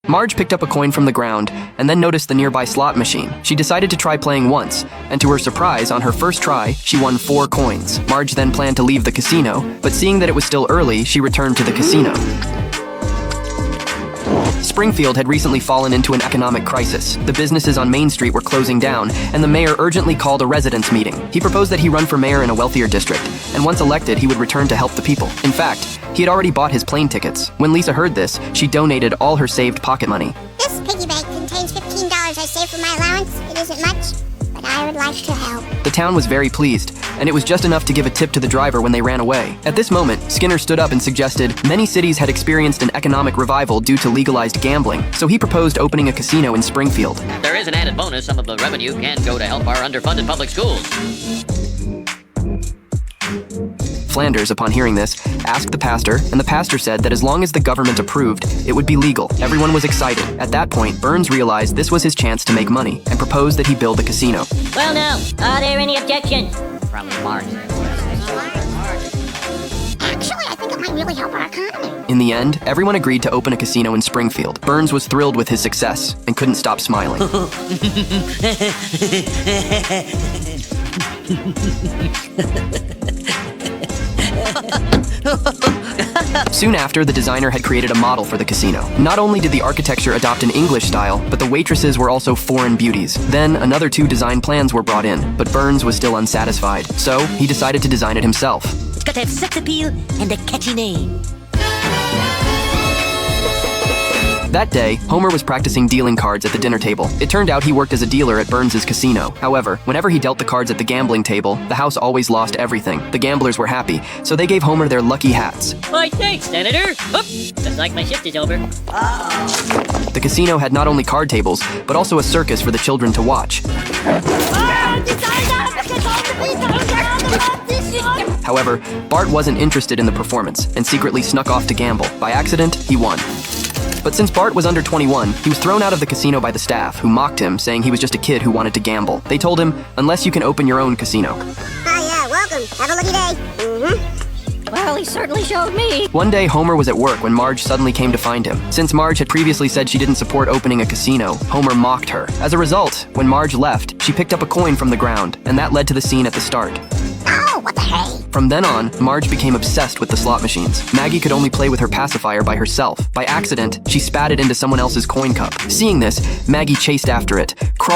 Marge picked up a coin from the ground and then noticed the nearby slot machine. She decided to try playing once, and to her surprise, on her first try, she won 4 coins. Marge then planned to leave the casino, but seeing that it was still early, she returned to the casino. Springfield had recently fallen into an economic crisis. The businesses on Main Street were closing down, and the mayor urgently called a residents' meeting. He proposed that he run for mayor in a wealthier district, and once elected, he would return to help the people. In fact, he had already bought his plane tickets. When Lisa heard this, she donated all her saved pocket money. This piggy bank contains $15 I saved for my allowance. It isn't much, but I would like to help. The town was very pleased, and it was just enough to give a tip to the driver when they ran away. At this moment, Skinner stood up and suggested many cities had experienced an economic revival due to legalized gambling, so he proposed opening a casino in Springfield. There is an added bonus. Some of the revenue can go to help our underfunded public schools. Flanders, upon hearing this, asked the pastor, and the pastor said that as long as the government approved, it would be legal. Everyone was excited. At that point, Burns realized this was his chance to make money, and proposed that he build a casino. Well now, are there any objections? From Marge. Actually, I think it might really help our economy. In the end, everyone agreed to open a casino in Springfield. Burns was thrilled with his success, and couldn't stop smiling. Soon after, the designer had created a model for the casino. Not only did the architecture adopt an English style, but the waitresses were also foreign beauties. Then, another 2 design plans were brought in, but Burns was still unsatisfied. So, he decided to design it himself. It's got to have sex appeal and a catchy name. That day, Homer was practicing dealing cards at the dinner table. It turned out he worked as a dealer at Burns's casino. However, whenever he dealt the cards at the gambling table, the house always lost everything. The gamblers were happy, so they gave Homer their lucky hats. Why, thanks, Senator. Oop, looks like my shift is over. The casino had not only card tables, but also a circus for the children to watch. However, Bart wasn't interested in the performance and secretly snuck off to gamble. By accident, he won. But since Bart was under 21, he was thrown out of the casino by the staff, who mocked him, saying he was just a kid who wanted to gamble. They told him, unless you can open your own casino. Yeah, welcome. Have a lucky day. Well, he certainly showed me. One day, Homer was at work when Marge suddenly came to find him. Since Marge had previously said she didn't support opening a casino, Homer mocked her. As a result, when Marge left, she picked up a coin from the ground, and that led to the scene at the start. Oh, what the hey? From then on, Marge became obsessed with the slot machines. Maggie could only play with her pacifier by herself. By accident, she spat it into someone else's coin cup. Seeing this, Maggie chased after it, crawled